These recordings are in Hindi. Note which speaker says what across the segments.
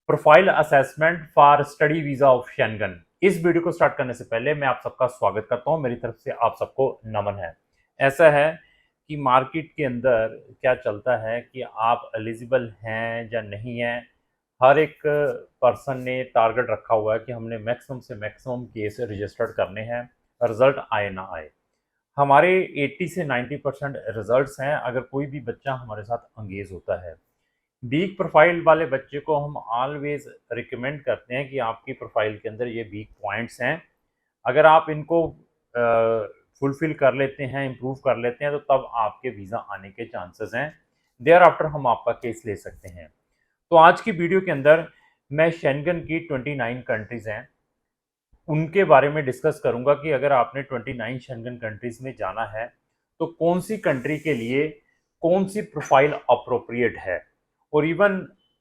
Speaker 1: Profile assessment for study visa of Schengen. इस वीडियो को स्टार्ट करने से पहले मैं आप सबका स्वागत करता हूं। मेरी तरफ से आप सबको नमन है। ऐसा है कि मार्केट के अंदर क्या चलता है कि आप एलिजिबल हैं या नहीं हैं। हर एक पर्सन ने टारगेट रखा हुआ है कि हमने मैक्सिमम से मैक्सिमम केस रजिस्टर्ड करने हैं, रिजल्ट आए ना आए। हमारे 80 से 90% रिजल्ट्स हैं अगर कोई भी बच्चा हमारे साथ एंगेज होता है। वीक प्रोफाइल वाले बच्चे को हम ऑलवेज रिकमेंड करते हैं कि आपकी प्रोफाइल के अंदर ये वीक पॉइंट्स हैं, अगर आप इनको फुलफिल कर लेते हैं, इम्प्रूव कर लेते हैं, तो तब आपके वीज़ा आने के चांसेस हैं। देयर आफ्टर हम आपका केस ले सकते हैं। तो आज की वीडियो के अंदर मैं शेंगन की 29 कंट्रीज़ हैं उनके बारे में डिस्कस करूंगा कि अगर आपने 29 शेंगन कंट्रीज़ में जाना है तो कौन सी कंट्री के लिए कौन सी प्रोफाइल अप्रोप्रिएट है। और इवन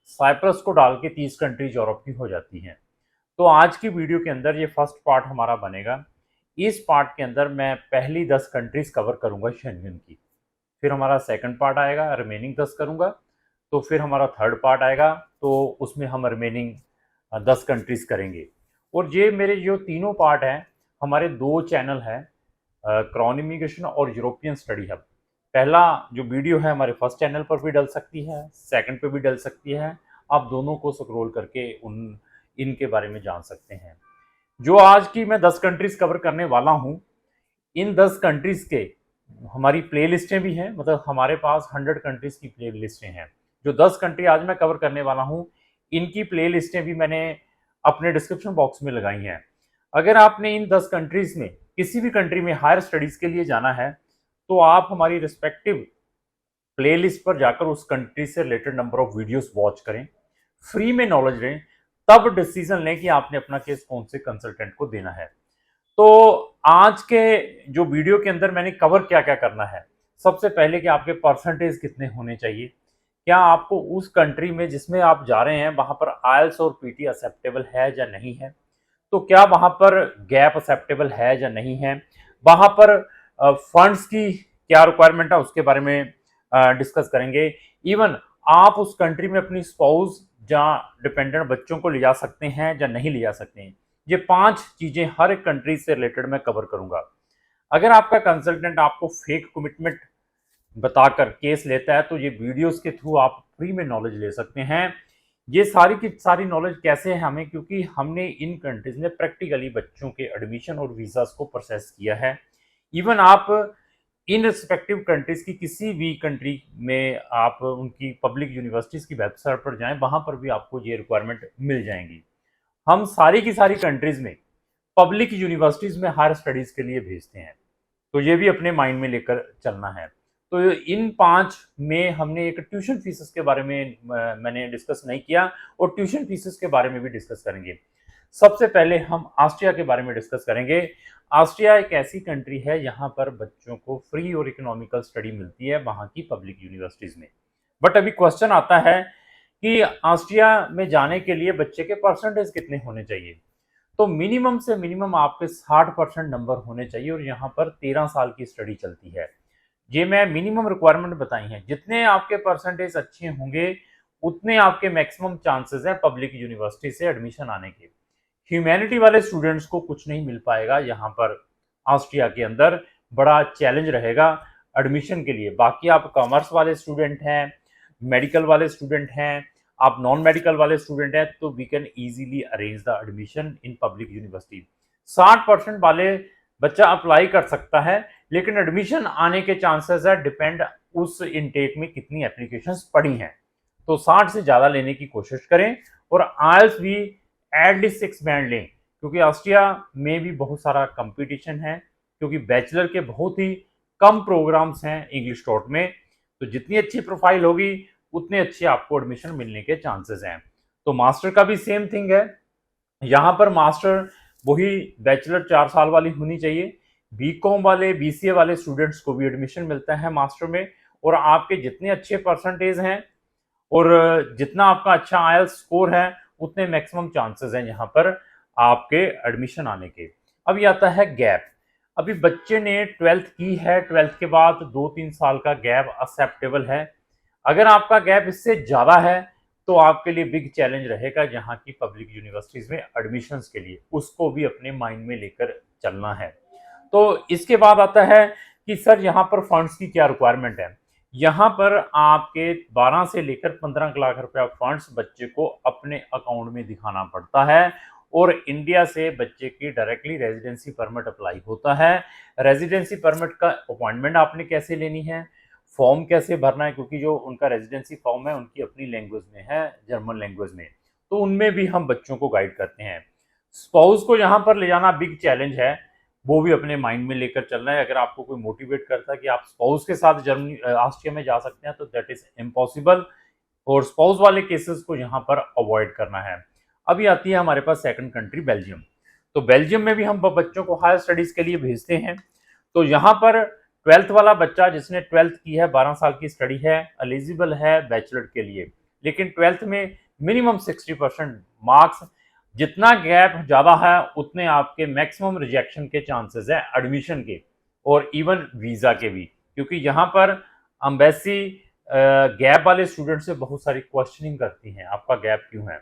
Speaker 1: साइप्रस को डाल के 30 कंट्रीज यूरोप की हो जाती हैं। तो आज की वीडियो के अंदर ये फर्स्ट पार्ट हमारा बनेगा। इस पार्ट के अंदर मैं पहली 10 कंट्रीज कवर करूंगा शेंगन की, फिर हमारा सेकंड पार्ट आएगा, रिमेनिंग 10 करूंगा, तो फिर हमारा थर्ड पार्ट आएगा, तो उसमें हम रिमेनिंग 10 कंट्रीज करेंगे। और ये मेरे जो तीनों पार्ट हैं, हमारे दो चैनल हैं, क्रॉन इमिग्रेशन और यूरोपियन स्टडी हब। पहला जो वीडियो है हमारे फर्स्ट चैनल पर भी डल सकती है, सेकंड पे भी डल सकती है। आप दोनों को स्क्रॉल करके इनके बारे में जान सकते हैं। जो आज की मैं 10 कंट्रीज कवर करने वाला हूँ, इन 10 कंट्रीज के हमारी प्ले लिस्टें भी हैं, मतलब हमारे पास 100 कंट्रीज की प्ले लिस्टें हैं। जो 10 कंट्री आज मैं कवर करने वाला हूँ, इनकी प्ले लिस्टें भी मैंने अपने डिस्क्रिप्शन बॉक्स में लगाई हैं। अगर आपने इन 10 कंट्रीज में किसी भी कंट्री में हायर स्टडीज के लिए जाना है, तो आप हमारी रिस्पेक्टिव प्लेलिस्ट पर जाकर उस कंट्री से related number of videos watch करें, फ्री में नॉलेज लें, तब डिसीजन लें कि आपने अपना केस कौन से कंसल्टेंट को देना है। तो आज के जो वीडियो के अंदर मैंने कवर क्या क्या करना है, सबसे पहले कि आपके परसेंटेज कितने होने चाहिए, क्या आपको उस कंट्री में जिसमें आप जा रहे हैं वहां पर आयल्स और पीटी एक्सेप्टेबल है या नहीं है, तो क्या वहां पर गैप एक्सेप्टेबल है या नहीं है, वहां पर फंड्स की क्या रिक्वायरमेंट है उसके बारे में डिस्कस करेंगे। इवन आप उस कंट्री में अपनी स्पाउस या डिपेंडेंट बच्चों को ले जा सकते हैं या नहीं ले जा सकते हैं। ये 5 चीजें हर एक कंट्री से रिलेटेड मैं कवर करूंगा। अगर आपका कंसल्टेंट आपको फेक कमिटमेंट बताकर केस लेता है, तो ये वीडियोस के थ्रू आप फ्री में नॉलेज ले सकते हैं। ये सारी की सारी नॉलेज कैसे है हमें, क्योंकि हमने इन कंट्रीज में प्रैक्टिकली बच्चों के एडमिशन और वीज़ास को प्रोसेस किया है। इवन आप इन रिस्पेक्टिव कंट्रीज की किसी भी कंट्री में आप उनकी पब्लिक यूनिवर्सिटीज़ की वेबसाइट पर जाएं, वहाँ पर भी आपको ये रिक्वायरमेंट मिल जाएंगी। हम सारी की सारी कंट्रीज में पब्लिक यूनिवर्सिटीज़ में हायर स्टडीज़ के लिए भेजते हैं, तो ये भी अपने माइंड में लेकर चलना है। तो इन 5 में हमने एक ट्यूशन फीसेस के बारे में मैंने डिस्कस नहीं किया, और ट्यूशन फीसेस के बारे में भी डिस्कस करेंगे। सबसे पहले हम ऑस्ट्रिया के बारे में डिस्कस करेंगे। ऑस्ट्रिया एक ऐसी कंट्री है यहाँ पर बच्चों को फ्री और इकोनॉमिकल स्टडी मिलती है वहाँ की पब्लिक यूनिवर्सिटीज़ में। बट अभी क्वेश्चन आता है कि ऑस्ट्रिया में जाने के लिए बच्चे के परसेंटेज कितने होने चाहिए। तो मिनिमम से मिनिमम आपके 60% नंबर होने चाहिए, और यहाँ पर 13 साल की स्टडी चलती है। ये मैं मिनिमम रिक्वायरमेंट बताई हैं। जितने आपके परसेंटेज अच्छे होंगे, उतने आपके मैक्सिमम चांसेस हैं पब्लिक यूनिवर्सिटी से एडमिशन आने के। ह्यूमैनिटी वाले स्टूडेंट्स को कुछ नहीं मिल पाएगा यहाँ पर। ऑस्ट्रिया के अंदर बड़ा चैलेंज रहेगा एडमिशन के लिए। बाकी आप कॉमर्स वाले स्टूडेंट हैं, मेडिकल वाले स्टूडेंट हैं, आप नॉन मेडिकल वाले स्टूडेंट हैं, तो we can easily arrange the admission in public university. 60% वाले बच्चा अप्लाई कर सकता है, लेकिन एडमिशन आने के चांसेस है डिपेंड उस इनटेक में कितनी एप्लीकेशंस पड़ी हैं। तो 60 से ज़्यादा लेने की कोशिश करें, और आयल्स भी एटलीस्ट 6 बैंड लें, क्योंकि ऑस्ट्रिया में भी बहुत सारा कंपटीशन है, क्योंकि बैचलर के बहुत ही कम प्रोग्राम्स हैं इंग्लिश टॉट में। तो जितनी अच्छी प्रोफाइल होगी, उतने अच्छे आपको एडमिशन मिलने के चांसेस हैं। तो मास्टर का भी सेम थिंग है। यहाँ पर मास्टर वही बैचलर 4 साल वाली होनी चाहिए। बीकॉम वाले, बीसीए वाले स्टूडेंट्स को भी एडमिशन मिलता है मास्टर में। और आपके जितने अच्छे परसेंटेज हैं और जितना आपका अच्छा आईएलटीएस स्कोर है, उतने मैक्सिमम चांसेस हैं यहाँ पर आपके एडमिशन आने के। अब ये आता है गैप। अभी बच्चे ने 12th की है, 12th के बाद 2-3 साल का गैप एक्सेप्टेबल है। अगर आपका गैप इससे ज़्यादा है, तो आपके लिए बिग चैलेंज रहेगा जहाँ की पब्लिक यूनिवर्सिटीज़ में एडमिशन्स के लिए, उसको भी अपने माइंड में लेकर चलना है। तो इसके बाद आता है कि सर यहाँ पर फंड्स की क्या रिक्वायरमेंट है। यहाँ पर आपके 12 से लेकर 15 लाख रुपया फंड्स बच्चे को अपने अकाउंट में दिखाना पड़ता है और इंडिया से बच्चे की डायरेक्टली रेजिडेंसी परमिट अप्लाई होता है। रेजिडेंसी परमिट का अपॉइंटमेंट आपने कैसे लेनी है, फॉर्म कैसे भरना है, क्योंकि जो उनका रेजिडेंसी फॉर्म है उनकी अपनी लैंग्वेज में है, जर्मन लैंग्वेज में, तो उनमें भी हम बच्चों को गाइड करते हैं। स्पाउस को यहाँ पर ले जाना बिग चैलेंज है, वो भी अपने माइंड में लेकर चलना है। अगर आपको कोई मोटिवेट करता है कि आप स्पाउस के साथ जर्मनी ऑस्ट्रिया में जा सकते हैं तो दैट इज इम्पॉसिबल, और स्पाउस वाले केसेस को यहाँ पर अवॉइड करना है। अभी आती है हमारे पास सेकंड कंट्री बेल्जियम। तो बेल्जियम में भी हम बच्चों को हायर स्टडीज के लिए भेजते हैं। तो यहाँ पर 12th वाला बच्चा जिसने 12th की है, 12 साल की स्टडी है, एलिजिबल है बैचलर के लिए, लेकिन 12th में मिनिमम 60% मार्क्स, जितना गैप ज़्यादा है उतने आपके मैक्सिमम रिजेक्शन के चांसेस है एडमिशन के और इवन वीज़ा के भी, क्योंकि यहाँ पर एम्बेसी गैप वाले स्टूडेंट से बहुत सारी क्वेश्चनिंग करती हैं, आपका गैप क्यों है।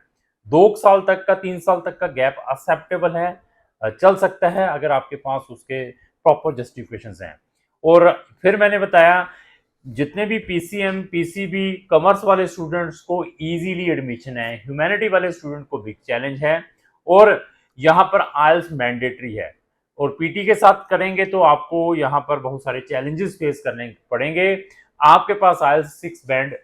Speaker 1: 2 साल तक का, 3 साल तक का गैप एक्सेप्टेबल है, चल सकता है अगर आपके पास उसके प्रॉपर जस्टिफिकेशंस हैं। और फिर मैंने बताया जितने भी पीसीएम, पीसीबी, कॉमर्स वाले स्टूडेंट्स को इजीली एडमिशन है, ह्यूमैनिटी वाले स्टूडेंट को बिग चैलेंज है, और यहाँ पर आइल्स मैंडेटरी है, और पीटी के साथ करेंगे तो आपको यहाँ पर बहुत सारे चैलेंजेस फेस करने पड़ेंगे। आपके पास आइल्स 6 बैंड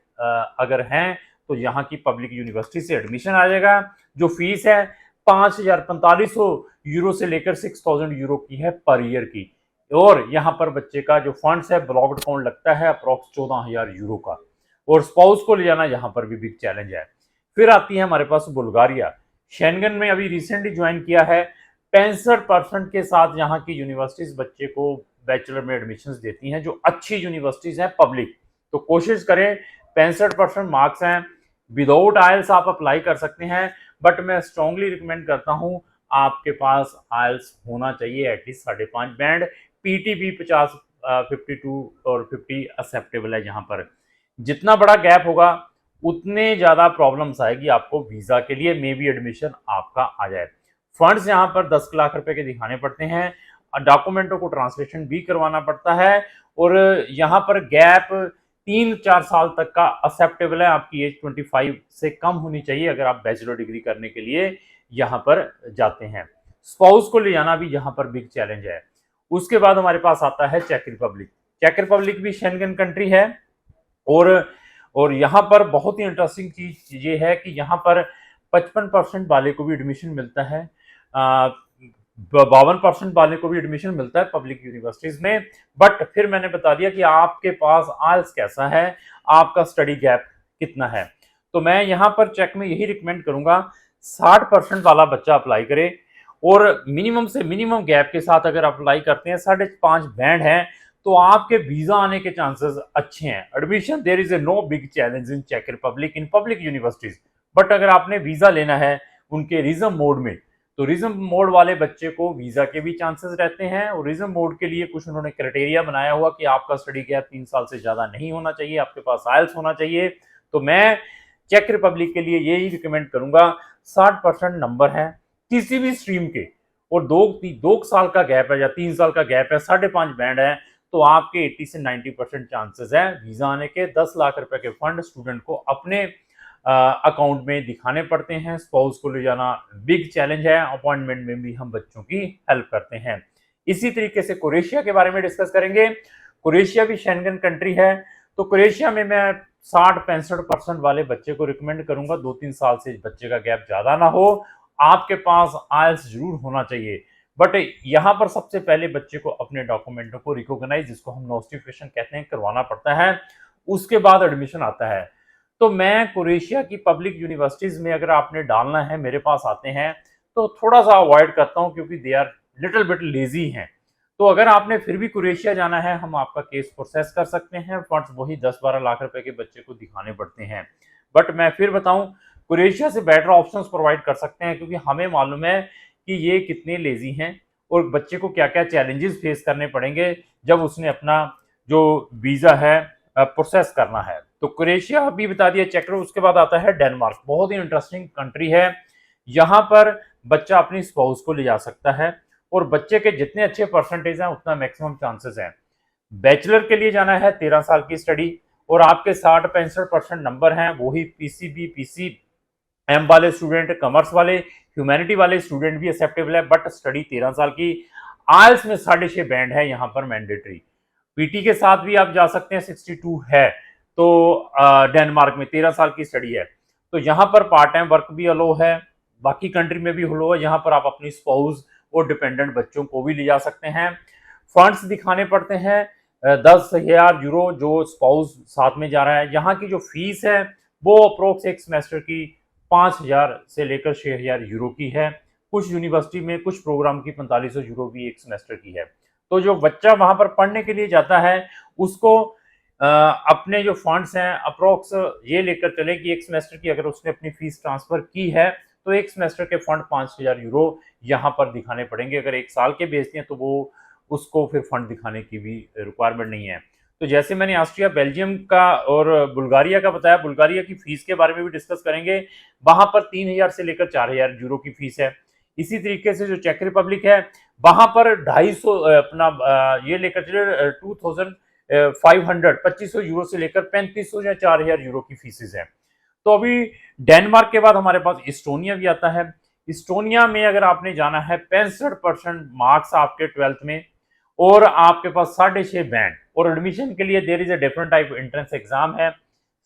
Speaker 1: अगर हैं तो यहाँ की पब्लिक यूनिवर्सिटी से एडमिशन आ जाएगा। जो फीस है 5,4500 यूरो से लेकर 6,000 यूरो की है पर ईयर की, और यहाँ पर बच्चे का जो फंड्स है ब्लॉक्ड अकाउंट लगता है अप्रॉक्स 14,000 यूरो का, और स्पाउस को ले जाना यहाँ पर भी बिग चैलेंज है। फिर आती है हमारे पास बुल्गारिया, शेंगन में अभी रिसेंटली ज्वाइन किया है। 65% के साथ यहाँ की यूनिवर्सिटीज बच्चे को बैचलर में एडमिशंस देती हैं, जो अच्छी यूनिवर्सिटीज हैं पब्लिक। तो कोशिश करें, 65% मार्क्स हैं, विदाउट आइल्स आप अप्लाई कर सकते हैं, बट मैं स्ट्रांगली रिकमेंड करता हूँ आपके पास आइल्स होना चाहिए एटलीस्ट 5.5 बैंड। पीटीबी 50, 52 और 50 एक्सेप्टेबल है। यहाँ पर जितना बड़ा गैप होगा उतने ज़्यादा प्रॉब्लम्स आएगी आपको वीज़ा के लिए, मे बी एडमिशन आपका आ जाए। फंड्स यहाँ पर 10 लाख रुपए के दिखाने पड़ते हैं, डॉक्यूमेंटों को ट्रांसलेशन भी करवाना पड़ता है, और यहाँ पर गैप 3-4 साल तक का एक्सेप्टेबल है। आपकी एज 25 से कम होनी चाहिए अगर आप बैचलर डिग्री करने के लिए यहाँ पर जाते हैं। स्पाउस को ले जाना भी यहाँ पर बिग चैलेंज है। उसके बाद हमारे पास आता है चेक रिपब्लिक। चेक रिपब्लिक भी शेंगन कंट्री है, और यहाँ पर बहुत ही इंटरेस्टिंग चीज ये है कि यहाँ पर 55% वाले को भी एडमिशन मिलता है, 52% वाले को भी एडमिशन मिलता है पब्लिक यूनिवर्सिटीज में। बट फिर मैंने बता दिया कि आपके पास आइल्स कैसा है, आपका स्टडी गैप कितना है। तो मैं यहाँ पर चेक में यही रिकमेंड करूंगा 60% वाला बच्चा अप्लाई करे, और मिनिमम से मिनिमम गैप के साथ अगर अप्लाई करते हैं 5.5 बैंड है तो आपके वीजा आने के चांसेस अच्छे हैं। Admission there is a no big challenge in चेक Republic in public universities. But अगर आपने वीजा लेना है उनके रिज्म मोड में, तो रिज्म मोड वाले बच्चे को वीजा के भी चांसेस रहते हैं, और रिज्म मोड के लिए कुछ उन्होंने क्राइटेरिया बनाया हुआ कि आपका स्टडी गैप 3 साल से ज्यादा नहीं होना चाहिए, आपके पास आइल्स होना चाहिए। तो मैं चेक रिपब्लिक के लिए यही रिकमेंड करूंगा, 60% नंबर है किसी भी स्ट्रीम के, और 2 साल का गैप है या 3 साल का गैप है, 5.5 बैंड है, तो आपके 80 से 90% चांसेस है वीजा आने के। 10 लाख रुपए के फंड स्टूडेंट को अपने अकाउंट में दिखाने पड़ते हैं। स्पाउस को ले जाना बिग चैलेंज है, अपॉइंटमेंट में भी हम बच्चों की हेल्प करते हैं। इसी तरीके से क्रोएशिया के बारे में डिस्कस करेंगे। क्रोएशिया भी शेंगन कंट्री है, तो क्रोएशिया में मैं 60-65% वाले बच्चे को रिकमेंड करूंगा। 2-3 साल से बच्चे का गैप ज्यादा ना हो, आपके पास आइल्स जरूर होना चाहिए। बट यहाँ पर सबसे पहले बच्चे को अपने डॉक्यूमेंटों को रिकॉग्नाइज, जिसको हम नोटिफिकेशन कहते हैं, करवाना पड़ता है, उसके बाद एडमिशन आता है। तो मैं क्रोएशिया की पब्लिक यूनिवर्सिटीज में अगर आपने डालना है, मेरे पास आते हैं, तो थोड़ा सा अवॉइड करता हूँ क्योंकि they are little bit lazy हैं। तो अगर आपने फिर भी क्रोएशिया जाना है, हम आपका केस प्रोसेस कर सकते हैं। फंड्स वही 10-12 लाख रुपए के बच्चे को दिखाने पड़ते हैं। बट मैं फिर बताऊं, क्रोएशिया से बेटर ऑप्शंस प्रोवाइड कर सकते हैं, क्योंकि हमें मालूम है कि ये कितने लेजी हैं और बच्चे को क्या क्या चैलेंजेस फेस करने पड़ेंगे जब उसने अपना जो वीज़ा है प्रोसेस करना है। तो क्रोएशिया अभी बता दिया, चेक करो। उसके बाद आता है डेनमार्क, बहुत ही इंटरेस्टिंग कंट्री है। यहाँ पर बच्चा अपनी स्पाउस को ले जा सकता है और बच्चे के जितने अच्छे परसेंटेज हैं उतना मैक्सिमम चांसेस हैं। बैचलर के लिए जाना है 13 साल की स्टडी, और आपके 60-65% नंबर हैं, वही पीसीबी पीसीएम वाले स्टूडेंट, कॉमर्स वाले, ह्यूमैनिटी वाले स्टूडेंट भी एक्सेप्टेबल है, बट स्टडी 13 साल की। आयल्स में 6.5 बैंड है यहाँ पर मैंडेटरी। पीटी के साथ भी आप जा सकते हैं, 62 है। तो डेनमार्क में 13 साल की स्टडी है। तो यहाँ पर पार्ट टाइम वर्क भी अलो है, बाकी कंट्री में भी अलो है। यहाँ पर आप अपनी स्पाउस और डिपेंडेंट बच्चों को भी ले जा सकते हैं। फंड्स दिखाने पड़ते हैं 10,000 यूरो, जो स्पाउस साथ में जा रहा है। यहाँ की जो फीस है वो अप्रोक्स एक सेमेस्टर की 5,000 से लेकर 6,000 यूरो की है। कुछ यूनिवर्सिटी में कुछ प्रोग्राम की 4500 यूरो भी एक सेमेस्टर की है। तो जो बच्चा वहां पर पढ़ने के लिए जाता है उसको अपने जो फंड्स हैं अप्रोक्स ये लेकर चले कि एक सेमेस्टर की अगर उसने अपनी फीस ट्रांसफर की है तो एक सेमेस्टर के फंड 5,000 यूरो यहाँ पर दिखाने पड़ेंगे। अगर एक साल के बेचते हैं तो वो उसको फिर फंड दिखाने की भी रिक्वायरमेंट नहीं है। तो जैसे मैंने ऑस्ट्रिया, बेल्जियम का और बुल्गारिया का बताया, बुल्गारिया की फीस के बारे में भी डिस्कस करेंगे। वहां पर 3,000 से लेकर 4,000 यूरो की फीस है। इसी तरीके से जो चेक रिपब्लिक है वहां पर 250 अपना ये लेकर चले 2,500 2500 यूरो से लेकर 3,500 या 4,000 यूरो की फीसेज है। तो अभी डेनमार्क के बाद हमारे पास इस्टोनिया भी आता है। इस्टोनिया में अगर आपने जाना है 65% मार्क्स आपके 12th में और आपके पास 6.5 बैंड, और एडमिशन के लिए there is a different type entrance exam है।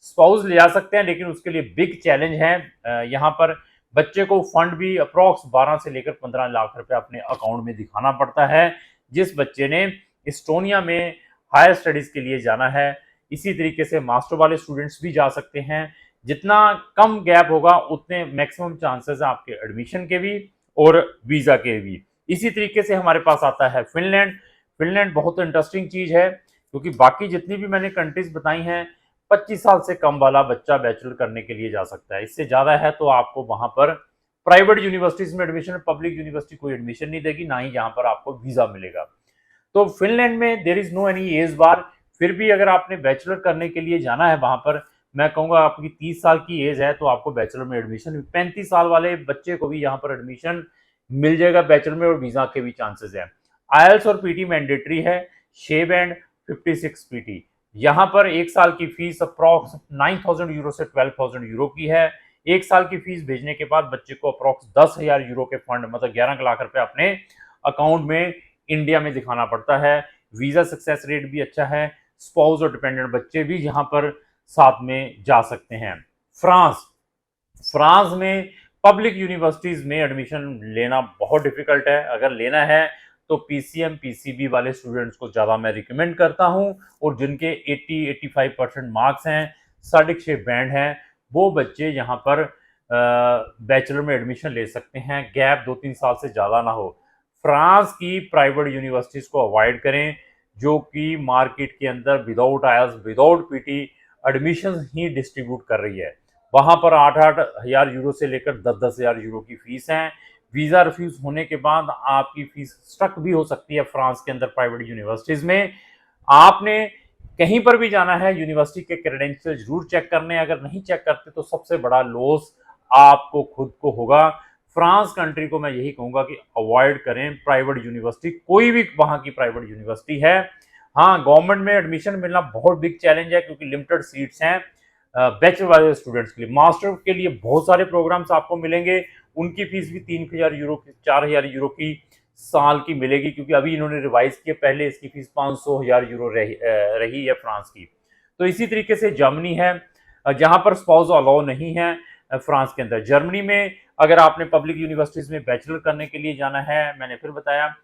Speaker 1: स्पाउस ले जा सकते हैं लेकिन उसके लिए बिग चैलेंज है। यहाँ पर बच्चे को फंड भी अप्रोक्स 12 से लेकर 15 लाख रुपए अपने अकाउंट में दिखाना पड़ता है जिस बच्चे ने इस्टोनिया में हायर स्टडीज के लिए जाना है। इसी तरीके से मास्टर वाले स्टूडेंट्स भी जा सकते हैं। जितना कम गैप होगा उतने मैक्सिमम चांसेस हैं आपके एडमिशन के भी और वीजा के भी। इसी तरीके से हमारे पास आता है फिनलैंड। फिनलैंड बहुत इंटरेस्टिंग चीज है क्योंकि बाकी जितनी भी मैंने कंट्रीज बताई हैं 25 साल से कम वाला बच्चा बैचलर करने के लिए जा सकता है। इससे ज्यादा है तो आपको वहां पर प्राइवेट यूनिवर्सिटीज में एडमिशन, पब्लिक यूनिवर्सिटी कोई एडमिशन नहीं देगी, ना ही यहाँ पर आपको वीजा मिलेगा। तो फिनलैंड में there is no any age bar. फिर भी अगर आपने बैचलर करने के लिए जाना है वहां पर, मैं कहूंगा आपकी 30 साल की एज है तो आपको बैचलर में एडमिशन, 35 साल वाले बच्चे को भी यहाँ पर एडमिशन मिल जाएगा बैचलर में, और वीजा के भी चांसेस है। आयल्स और पीटी मैंडेटरी है, 6 बैंड 56 पीटी। यहाँ पर एक साल की फीस अप्रॉक्स 9,000 यूरो से 12,000 यूरो की है। एक साल की फीस भेजने के बाद बच्चे को अप्रॉक्स 10,000 यूरो के फंड, मतलब 11 लाख रुपए अपने अकाउंट में इंडिया में दिखाना पड़ता है। वीजा सक्सेस रेट भी अच्छा है। स्पाउस और डिपेंडेंट बच्चे भी यहाँ पर साथ में जा सकते हैं। फ्रांस, फ्रांस में पब्लिक यूनिवर्सिटीज में एडमिशन लेना बहुत डिफिकल्ट है। अगर लेना है तो पीसीएम पीसीबी वाले स्टूडेंट्स को ज़्यादा मैं रिकमेंड करता हूं, और जिनके 80-85% मार्क्स हैं, 6.5 बैंड हैं, वो बच्चे यहाँ पर बैचलर में एडमिशन ले सकते हैं। गैप 2-3 साल से ज़्यादा ना हो। फ्रांस की प्राइवेट यूनिवर्सिटीज़ को अवॉइड करें जो कि मार्केट के अंदर without oils, without PT admission ही डिस्ट्रीब्यूट कर रही है। वहाँ पर 8-8 हज़ार यूरो से लेकर 10-10 हज़ार यूरो की फीस है। वीज़ा रिफ्यूज़ होने के बाद आपकी फीस स्टक भी हो सकती है फ्रांस के अंदर प्राइवेट यूनिवर्सिटीज़ में। आपने कहीं पर भी जाना है यूनिवर्सिटी के क्रेडेंशियल जरूर चेक करने, अगर नहीं चेक करते तो सबसे बड़ा लॉस आपको खुद को होगा। फ्रांस कंट्री को मैं यही कहूंगा कि अवॉइड करें प्राइवेट यूनिवर्सिटी, कोई भी वहां की प्राइवेट यूनिवर्सिटी है। हाँ, गवर्नमेंट में एडमिशन मिलना बहुत बिग चैलेंज है क्योंकि लिमिटेड सीट्स हैं बैचलर वाले स्टूडेंट्स के लिए। मास्टर के लिए बहुत सारे प्रोग्राम्स आपको मिलेंगे, उनकी फीस भी 3,000 यूरो की, 4,000 यूरो की साल की मिलेगी, क्योंकि अभी इन्होंने रिवाइज किया, पहले इसकी फीस 500,000 यूरो रही है फ्रांस की। तो इसी तरीके से जर्मनी है जहां पर स्पाउस अलाउ नहीं है फ्रांस के अंदर। जर्मनी में अगर आपने पब्लिक यूनिवर्सिटीज में बैचलर करने के लिए जाना है, मैंने फिर बताया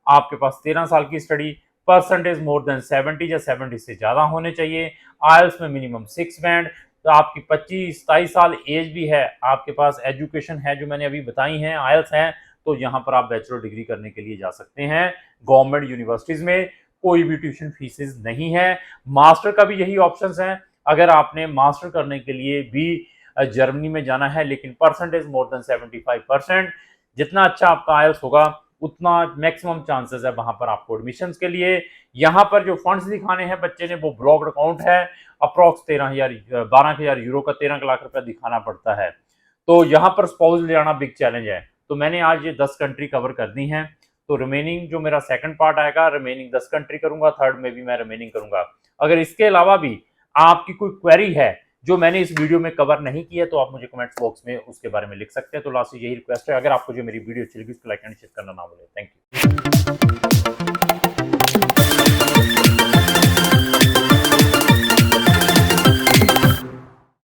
Speaker 1: आपके पास 13 साल की स्टडी, परसेंटेज मोर देन 70 या 70 से ज्यादा होने चाहिए, आयल्स में मिनिमम 6 बैंड, तो आपकी 25-27 साल एज भी है, आपके पास एजुकेशन है जो मैंने अभी बताई हैं, आयल्स हैं, तो यहाँ पर आप बैचलर डिग्री करने के लिए जा सकते हैं। गवर्नमेंट यूनिवर्सिटीज में कोई भी ट्यूशन फीसेस नहीं है। मास्टर का भी यही ऑप्शन है, अगर आपने मास्टर करने के लिए भी जर्मनी में जाना है, लेकिन परसेंटेज मोर देन 75%, जितना अच्छा आपका आयल्स होगा उतना मैक्सिमम चांसेस है वहां पर आपको एडमिशन के लिए। यहाँ पर जो फंड्स दिखाने हैं बच्चे ने वो ब्लॉक्ड अकाउंट है, अप्रॉक्स 12,000 यूरो का 13 लाख रुपया दिखाना पड़ता है। तो यहाँ पर स्पाउस ले आना बिग चैलेंज है। तो मैंने आज ये 10 कंट्री कवर कर दी हैं। तो रिमेनिंग जो मेरा सेकंड पार्ट आएगा, रिमेनिंग 10 कंट्री करूंगा, थर्ड में भी मैं रिमेनिंग करूंगा। अगर इसके अलावा भी आपकी कोई क्वेरी है जो मैंने इस वीडियो में कवर नहीं की है तो आप मुझे कमेंट्स बॉक्स में उसके बारे में लिख सकते हैं। तो लास्ट यही रिक्वेस्ट है, अगर आपको जो मेरी वीडियो अच्छी लगी उसको लाइक एंड शेयर करना ना भूलें। Thank you.